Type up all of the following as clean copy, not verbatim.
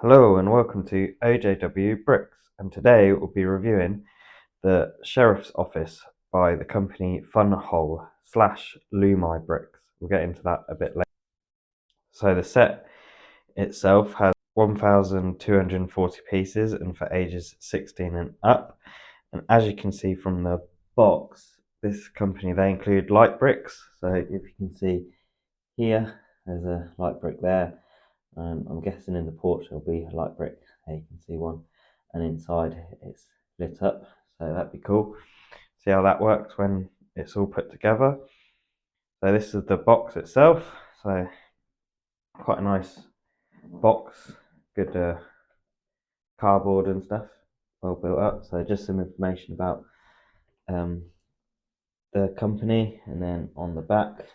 Hello and welcome to OJW Bricks, and today we'll be reviewing the Sheriff's Office by the company FunWhole / LumiBricks. We'll get into that a bit later. So the set itself has 1,240 pieces and for ages 16 and up. And as you can see from the box, this company, they include light bricks. So if you can see here, there's a light brick there. I'm guessing in the porch there'll be a light brick. There you can see one, and inside it's lit up, so that'd be cool. See how that works when it's all put together. So this is the box itself. So quite a nice box, good cardboard and stuff, well built up. So just some information about the company, and then on the back,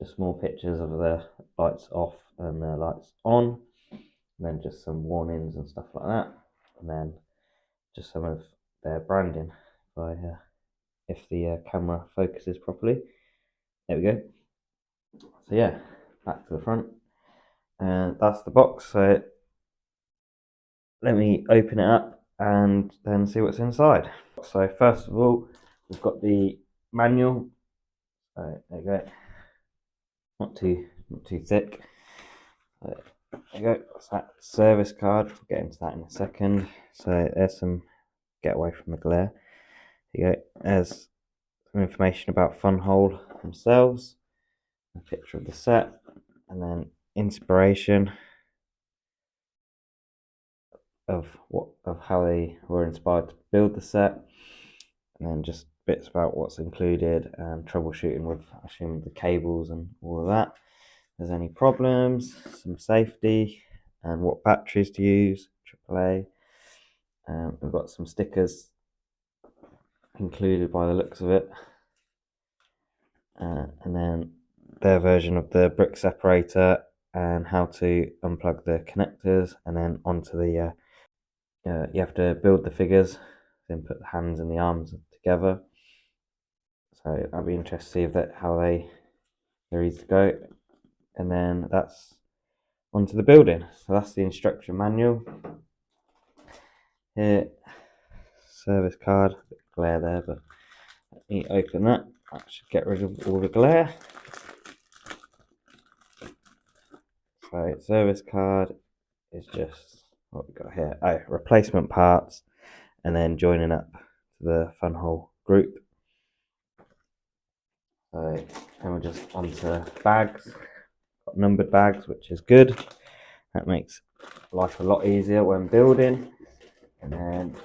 just more pictures of the lights off and the lights on. And then just some warnings and stuff like that, and then just some of their branding by if the camera focuses properly. There we go. So yeah, back to the front, and that's the box. So let me open it up and then see what's inside. So first of all, we've got the manual. So there you go, not too thick. So there you go. That's that service card. We'll get into that in a second. So there's some, get away from the glare. There you go. There's some information about FunWhole themselves, a picture of the set, and then inspiration of how they were inspired to build the set, and then just bits about what's included and troubleshooting with, I assume, the cables and all of that. If there's any problems, some safety, and what batteries to use, AAA. We've got some stickers included by the looks of it, and then their version of the brick separator and how to unplug the connectors, and then onto the you have to build the figures, then put the hands and the arms together. So I'd be interested to see if how they're easy to go. And then that's onto the building. So that's the instruction manual. Here, service card, a bit of glare there, but let me open that. That should get rid of all the glare. So service card is just what we got here. Oh, replacement parts, and then joining up to the FunWhole group. So then we're just onto bags. Got numbered bags, which is good. That makes life a lot easier when building. And then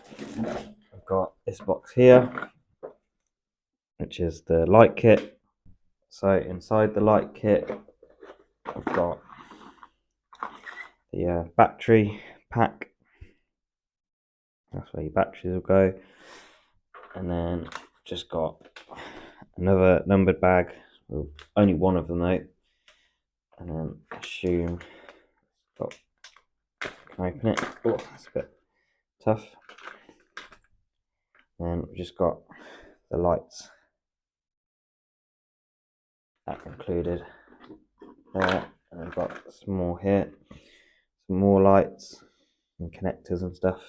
I've got this box here, which is the light kit. So inside the light kit, I've got the battery pack. That's where your batteries will go. And then just got another numbered bag, well, only one of them though. And then assume, can I open it? Oh, that's a bit tough. And we've just got the lights that included there, and I've got some more here, some more lights and connectors and stuff.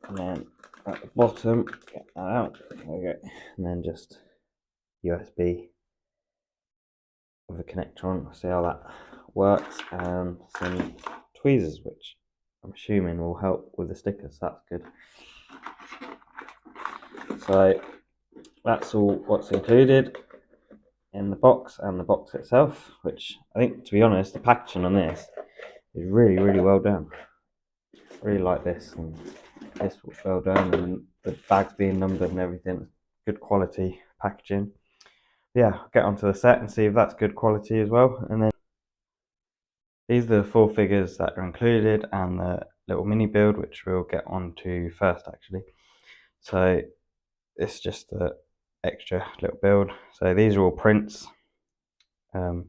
And then at the bottom, get that out, there we go, and then just USB with a connector on. See how that works, and some tweezers, which I'm assuming will help with the stickers. That's good. So that's all what's included in the box and the box itself, which I think, to be honest, the packaging on this is really well done. Really like this, and this was well done, and the bags being numbered and everything. Good quality packaging. Yeah, I'll get onto the set and see if that's good quality as well. And then these are the 4 figures that are included, and the little mini build, which we'll get onto first actually. So it's just the extra little build. So these are all prints of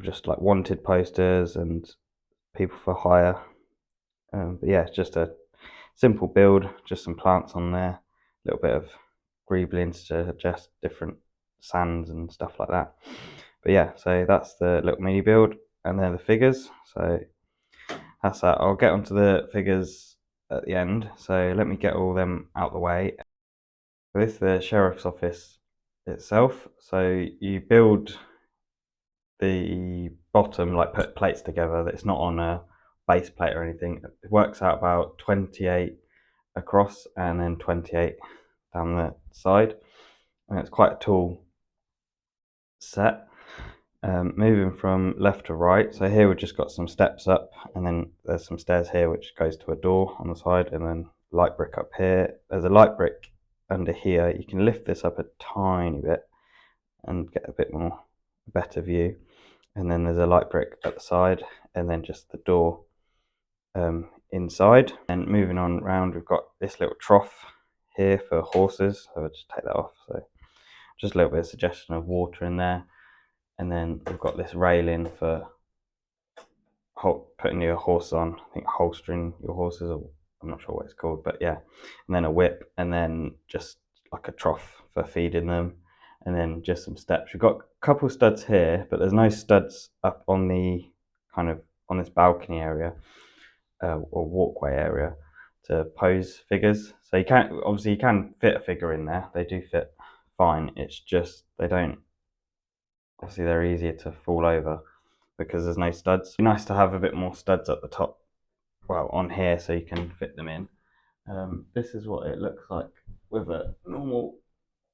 just like wanted posters and people for hire. But yeah, it's just a simple build, just some plants on there, a little bit of greeblings to adjust different sands and stuff like that. But yeah, so that's the little mini build. and they're the figures. So that's that. I'll get onto the figures at the end. So let me get all them out the way. This is the sheriff's office itself. So you build the bottom, like put plates together. That's not on a base plate or anything. It works out about 28 across and then 28 down the side, and it's quite a tall set. Moving from left to right, so here we've just got some steps up, and then there's some stairs here which goes to a door on the side, and then light brick up here. There's a light brick under here. You can lift this up a tiny bit and get a bit more better view, and then there's a light brick at the side, and then just the door inside. And moving on round, we've got this little trough here for horses, so I'll just take that off. So just a little bit of suggestion of water in there. And then we've got this railing for putting your horse on, I think holstering your horses, or I'm not sure what it's called, but yeah. And then a whip, and then just like a trough for feeding them, and then just some steps. We've got a couple studs here, but there's no studs up on the kind of on this balcony area or walkway area to pose figures. So you can't, obviously you can fit a figure in there. They do fit fine. It's just they don't. Obviously, they're easier to fall over because there's no studs. It'd be nice to have a bit more studs at the top, well, on here, so you can fit them in. This is what it looks like with a normal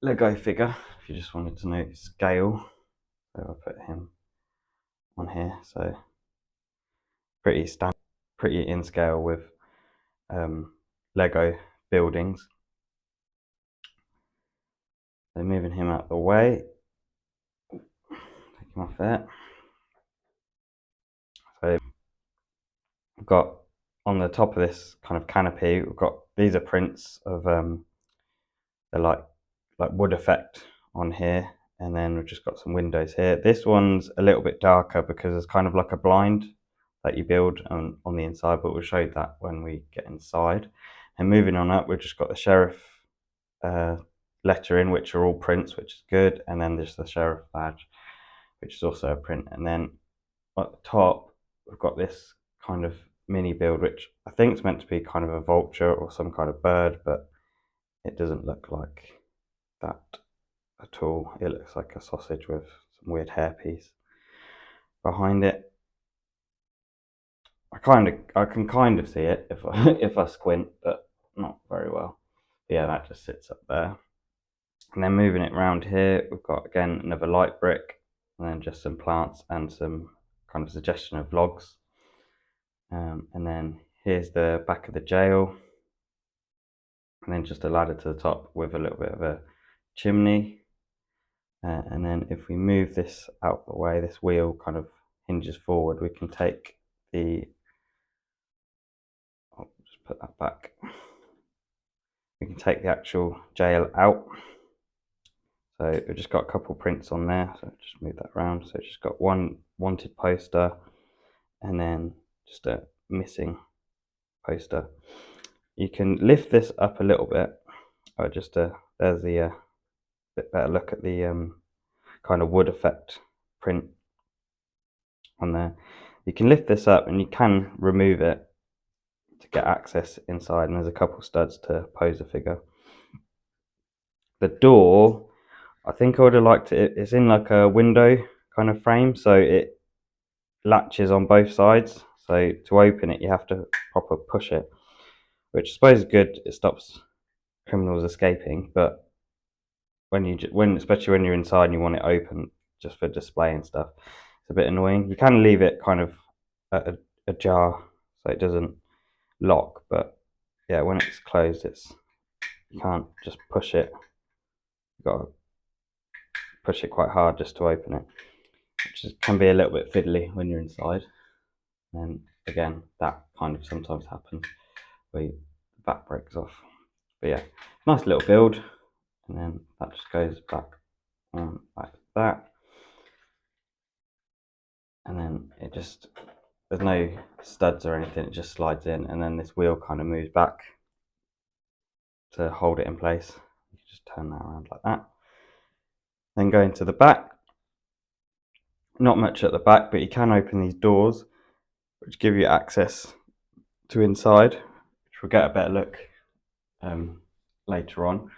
Lego figure, if you just wanted to know scale. So I'll put him on here. So pretty standard, pretty in scale with Lego buildings. So moving him out the way. Take him off there. So we've got on the top of this kind of canopy, we've got, these are prints of the like wood effect on here, and then we've just got some windows here. This one's a little bit darker because it's kind of like a blind that you build on the inside, but we'll show you that when we get inside. And moving on up, we've just got the sheriff lettering, which are all prints, which is good, and then there's the sheriff badge, which is also a print. And then at the top, we've got this kind of mini build, which I think is meant to be kind of a vulture or some kind of bird, but it doesn't look like that at all. It looks like a sausage with some weird hairpiece behind it. I can kind of see it if I if I squint, but not very well. But yeah, that just sits up there. And then moving it around here, we've got again another light brick, and then just some plants and some kind of suggestion of logs. And then here's the back of the jail, and then just a ladder to the top with a little bit of a chimney. And then if we move this out the way, this wheel kind of hinges forward, we can take the, I'll just put that back. We can take the actual jail out. So we've just got a couple prints on there, so just move that around. So it's just got one wanted poster, and then just a missing poster. You can lift this up a little bit, or just there's the bit better look at the kind of wood effect print on there. You can lift this up and you can remove it to get access inside, and there's a couple studs to pose a figure. The door, I think I would have liked it. It's in like a window kind of frame, so it latches on both sides. So to open it, you have to proper push it, which I suppose is good. It stops criminals escaping, but especially when you're inside and you want it open just for display and stuff, it's a bit annoying. You can leave it kind of ajar so it doesn't lock, but yeah, when it's closed, you can't just push it. You've got to push it quite hard just to open it, which can be a little bit fiddly when you're inside. And again, that kind of sometimes happens where the back breaks off. But yeah, nice little build. And then that just goes back on like that. And then there's no studs or anything, it just slides in, and then this wheel kind of moves back to hold it in place. You can just turn that around like that. Then go into the back. Not much at the back, but you can open these doors, which give you access to inside, which we'll get a better look later on.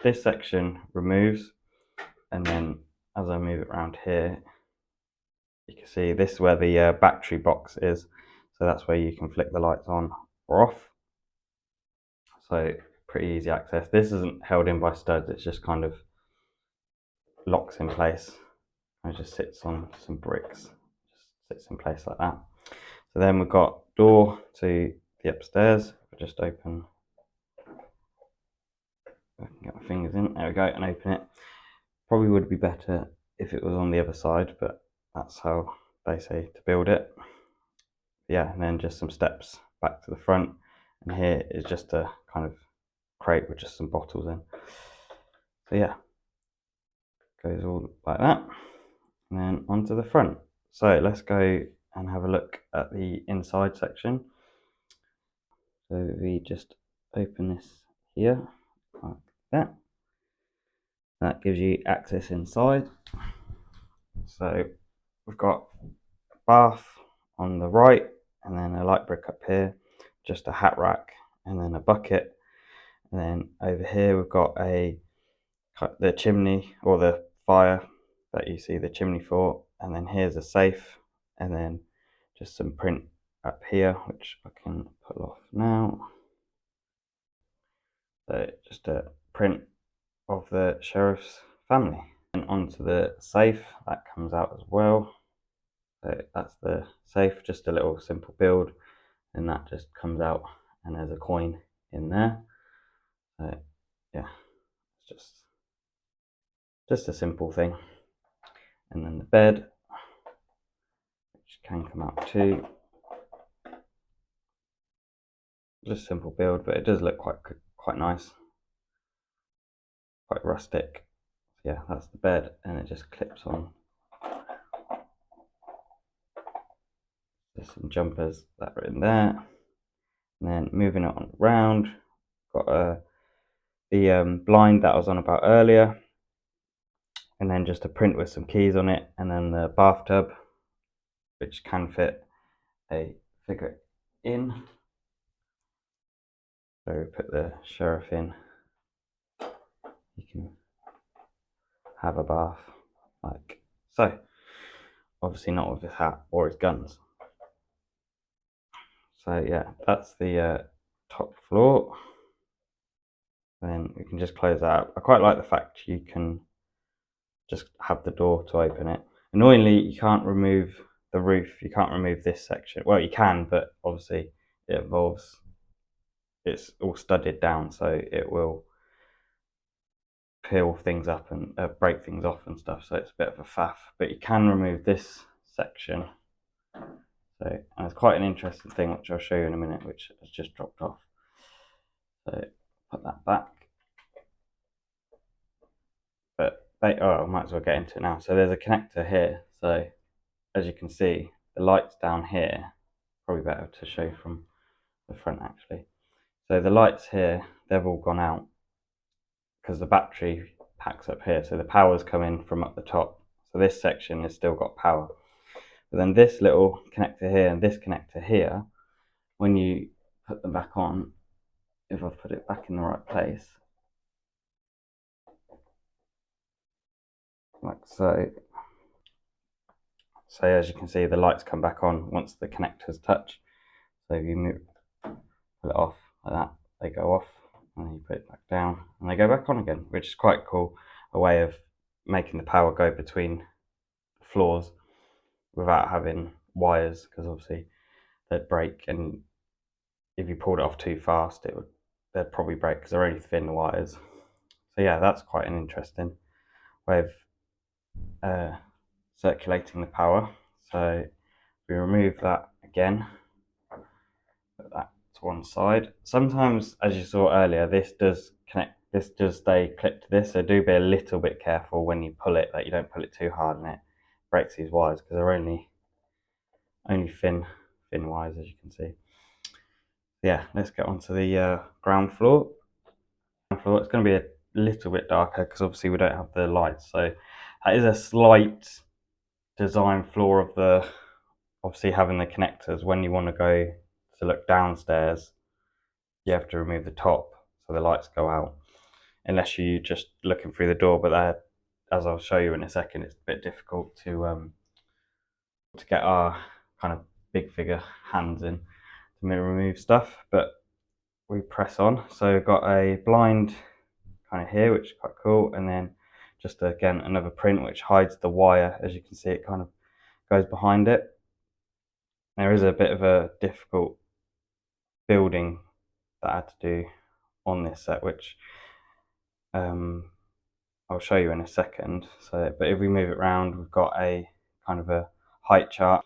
This section removes, and then as I move it around here, you can see this is where the battery box is. So that's where you can flick the lights on or off. So pretty easy access. This isn't held in by studs, it's just kind of locks in place. It just sits on some bricks, just sits in place like that. So then we've got door to the upstairs. I'll just open, I can get my fingers in, there we go, and open it. Probably would be better if it was on the other side, but that's how they say to build it. Yeah, and then just some steps back to the front, and here is just a kind of crate with just some bottles in. So yeah, goes all like that, and then onto the front. So let's go and have a look at the inside section. So we just open this here like that. That gives you access inside. So we've got a bath on the right, and then a light brick up here, just a hat rack, and then a bucket. And then over here we've got the chimney, or the fire that you see the chimney for, and then here's a safe, and then just some print up here, which I can pull off now. So just a print of the sheriff's family. And onto the safe, that comes out as well. So that's the safe, just a little simple build, and that just comes out, and there's a coin in there. So yeah, it's just a simple thing. And then the bed, which can come out too. Just a simple build, but it does look quite nice, quite rustic. So yeah, that's the bed, and it just clips on. There's some jumpers that are in there, and then moving it on around, got the blind that I was on about earlier, and then just a print with some keys on it, and then the bathtub, which can fit a figure in. So we put the sheriff in, you can have a bath like so. Obviously not with his hat or his guns. So yeah, that's the top floor. Then we can just close that up. I quite like the fact you can just have the door to open it. Annoyingly, you can't remove the roof. You can't remove this section. Well, you can, but obviously it involves, it's all studded down, so it will peel things up and break things off and stuff. So it's a bit of a faff. But you can remove this section. So, and it's quite an interesting thing, which I'll show you in a minute, which has just dropped off. So put that back. But I might as well get into it now. So there's a connector here. So as you can see, the lights down here, probably better to show from the front actually. So the lights here, they've all gone out because the battery pack's up here. So the power's coming from up the top. So this section has still got power. But then this little connector here and this connector here, when you put them back on, if I've put it back in the right place, like so. So as you can see, the lights come back on once the connectors touch. So if you pull it off like that, they go off, and then you put it back down, and they go back on again, which is quite cool. A way of making the power go between floors without having wires, because obviously they'd break, and if you pulled it off too fast, they'd probably break because they're only thin wires. So yeah, that's quite an interesting way of circulating the power. So we remove that again, put that to one side. Sometimes, as you saw earlier, this does connect, this does stay clipped to this, so do be a little bit careful when you pull it, that you don't pull it too hard and it breaks these wires, because they're only thin wires, as you can see. Yeah, let's get onto the ground floor. It's going to be a little bit darker because obviously we don't have the lights, so that is a slight design flaw of the, obviously having the connectors, when you want to go to look downstairs, you have to remove the top so the lights go out, unless you're just looking through the door. But that, as I'll show you in a second, it's a bit difficult to get our kind of big figure hands in to remove stuff. But we press on. So we've got a blind kind of here, which is quite cool, and then just again another print which hides the wire. As you can see, it kind of goes behind it. There is a bit of a difficult building that I had to do on this set, which I'll show you in a second. So, but if we move it around, we've got a kind of a height chart,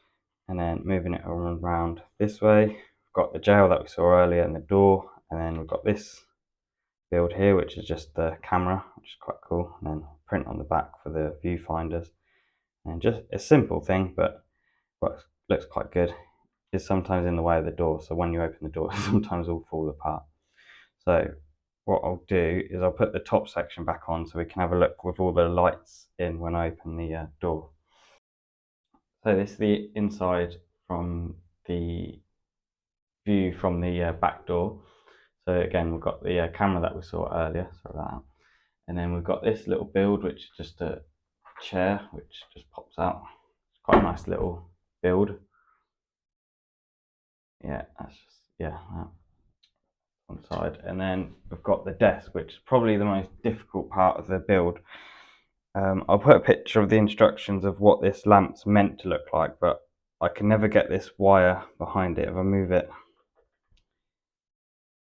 and then moving it around this way, we've got the jail that we saw earlier and the door, and then we've got this build here, which is just the camera, which is quite cool, and then print on the back for the viewfinders, and just a simple thing, but looks quite good. It's sometimes in the way of the door, so when you open the door, sometimes it'll fall apart. So what I'll do is I'll put the top section back on so we can have a look with all the lights in when I open the door. So this is the inside from the view from the back door. So again, we've got the camera that we saw earlier, sorry about that. And then we've got this little build, which is just a chair, which just pops out. It's quite a nice little build. Yeah, that's just, yeah, that on the side. And then we've got the desk, which is probably the most difficult part of the build. I'll put a picture of the instructions of what this lamp's meant to look like, but I can never get this wire behind it. If I move it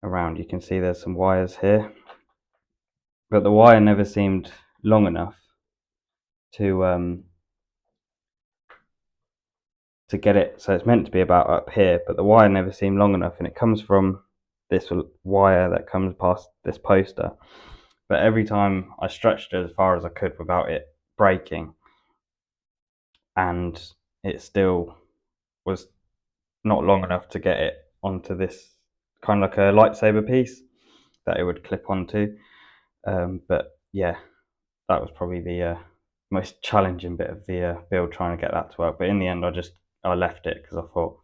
around, you can see there's some wires here, but the wire never seemed long enough to get it. So it's meant to be about up here, but the wire never seemed long enough, and it comes from this wire that comes past this poster. But every time I stretched it as far as I could without it breaking, and it still was not long enough to get it onto this kind of like a lightsaber piece that it would clip onto. But yeah, that was probably the most challenging bit of the build, trying to get that to work. But in the end, I left it because I thought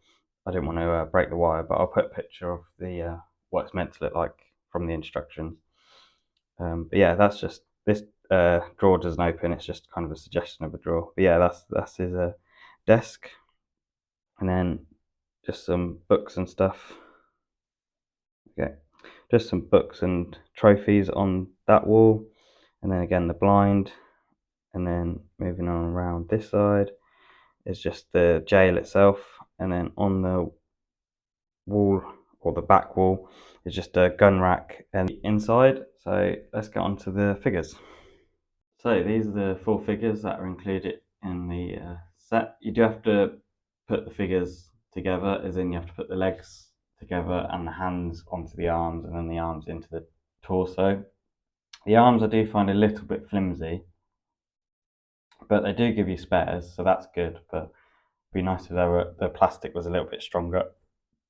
I didn't want to break the wire. But I'll put a picture of the what it's meant to look like from the instructions. But yeah, that's just this drawer doesn't open. It's just kind of a suggestion of a drawer. But yeah, that's his desk, and then just some books and stuff. Okay, just some books and trophies on that wall, and then again the blind, and then moving on around this side is just the jail itself, and then on the wall or the back wall is just a gun rack and inside. So let's get on to the figures. So these are the 4 figures that are included in the set. You do have to put the figures together, as in you have to put the legs together and the hands onto the arms, and then the arms into the torso. The arms I do find a little bit flimsy, but they do give you spares, so that's good. But it'd be nice if the plastic was a little bit stronger.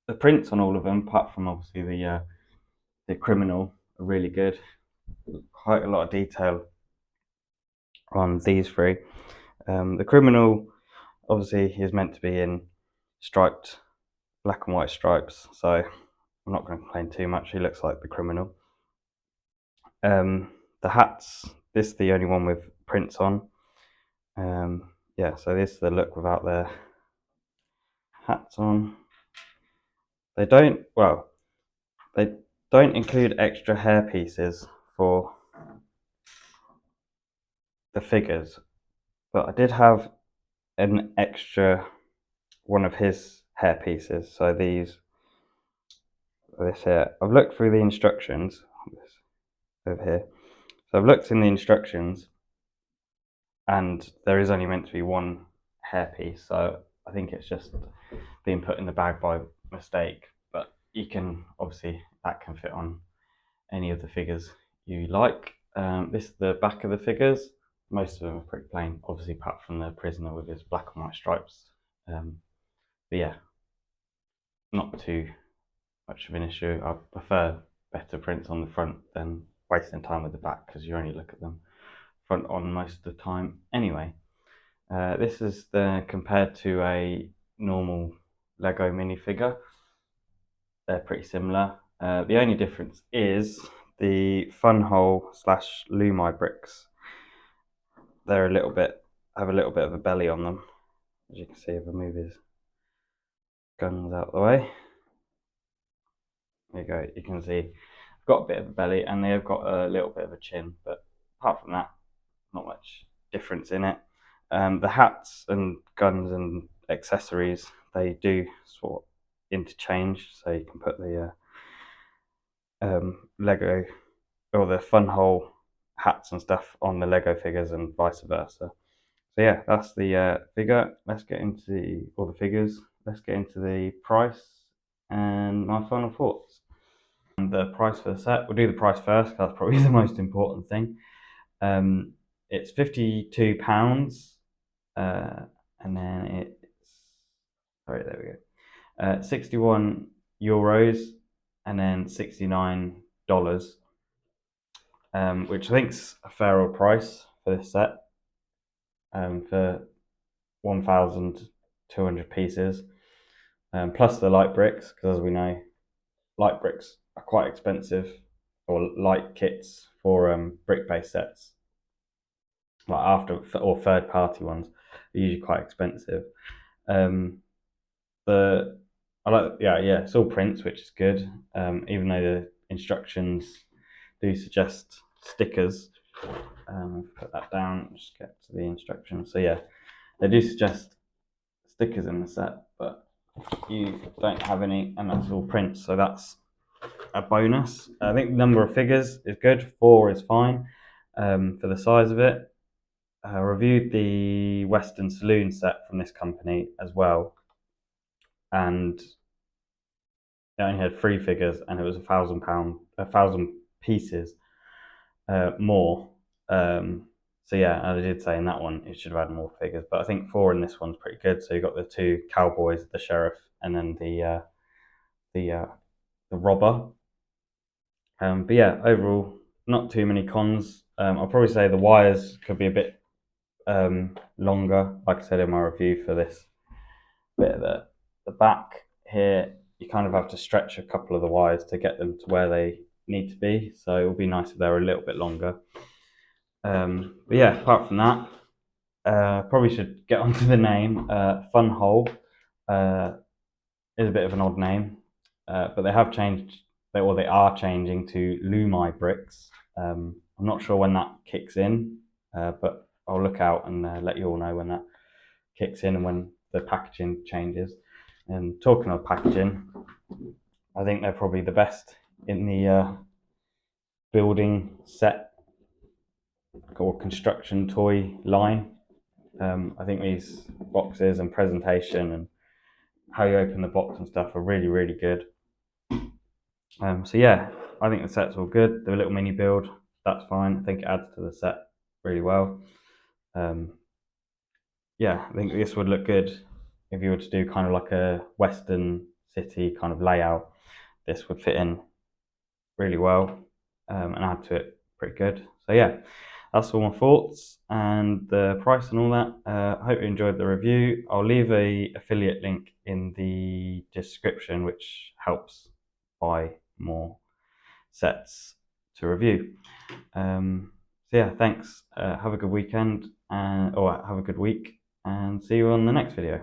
The prints on all of them, apart from obviously the criminal, are really good. Quite a lot of detail on these 3. The criminal, obviously, is meant to be in striped, black and white stripes, so I'm not going to complain too much. He looks like the criminal. The hats, this is the only one with prints on. Yeah, so this is the look without their hats on. They don't include extra hair pieces for the figures, but I did have an extra one of his hair pieces. So this here, I've looked through the instructions over here. So I've looked in the instructions, and there is only meant to be one hair piece. So I think it's just being put in the bag by mistake. But you can obviously, that can fit on any of the figures you like. This is the back of the figures. Most of them are pretty plain, obviously apart from the prisoner with his black and white stripes. But yeah, not too much of an issue. I prefer better prints on the front than wasting time with the back, because you only look at them front on most of the time anyway. This is compared to a normal Lego minifigure. They're pretty similar. The only difference is the FunWhole / LumiBricks. They're have a little bit of a belly on them, as you can see if I move his guns out of the way. There you go. You can see I've got a bit of a belly, and they have got a little bit of a chin, but apart from that, not much difference in it. The hats and guns and accessories, they do sort of interchange, so you can put the Lego or the FunWhole hats and stuff on the Lego figures and vice versa. So yeah, that's the figure. Let's get into all the figures. Let's get into the price and my final thoughts. And the price for the set, we'll do the price first, because that's probably the most important thing. It's £52, and then sorry, there we go. 61 euros, and then $69, which I think's a fairer price for this set, for 1,200 pieces, plus the light bricks, because as we know, light bricks are quite expensive, or light kits for brick-based sets, like after or third-party ones, are usually quite expensive. It's all prints, which is good. Even though the instructions do suggest stickers. Put that down. Just get to the instructions. So yeah, they do suggest stickers in the set, but you don't have any, and that's all prints. So that's a bonus. I think the number of figures is good. 4 is fine for the size of it. I reviewed the Western Saloon set from this company as well, and it only had 3 figures, and it was £1,000 pieces more. So yeah, I did say in that one it should have had more figures, but I think 4 in this one's pretty good. So you got the 2 cowboys, the sheriff, and then the robber. But yeah, overall, not too many cons. I'll probably say the wires could be a bit longer, like I said in my review for this bit of the back here. You kind of have to stretch a couple of the wires to get them to where they need to be, so it would be nice if they were a little bit longer. But yeah, apart from that, probably should get onto the name. FunWhole is a bit of an odd name, but they have changed, they are changing to LumiBricks. I'm not sure when that kicks in, but I'll look out and let you all know when that kicks in and when the packaging changes. And talking of packaging, I think they're probably the best in the building set or construction toy line. I think these boxes and presentation and how you open the box and stuff are really, really good. So yeah, I think the set's all good. The little mini build, that's fine. I think it adds to the set really well. Yeah, I think this would look good if you were to do kind of like a Western city kind of layout. This would fit in really well, and add to it pretty good. So yeah, that's all my thoughts and the price and all that. I hope you enjoyed the review. I'll leave a affiliate link in the description, which helps buy more sets to review. So yeah, thanks. Have a good weekend, or have a good week, and see you on the next video.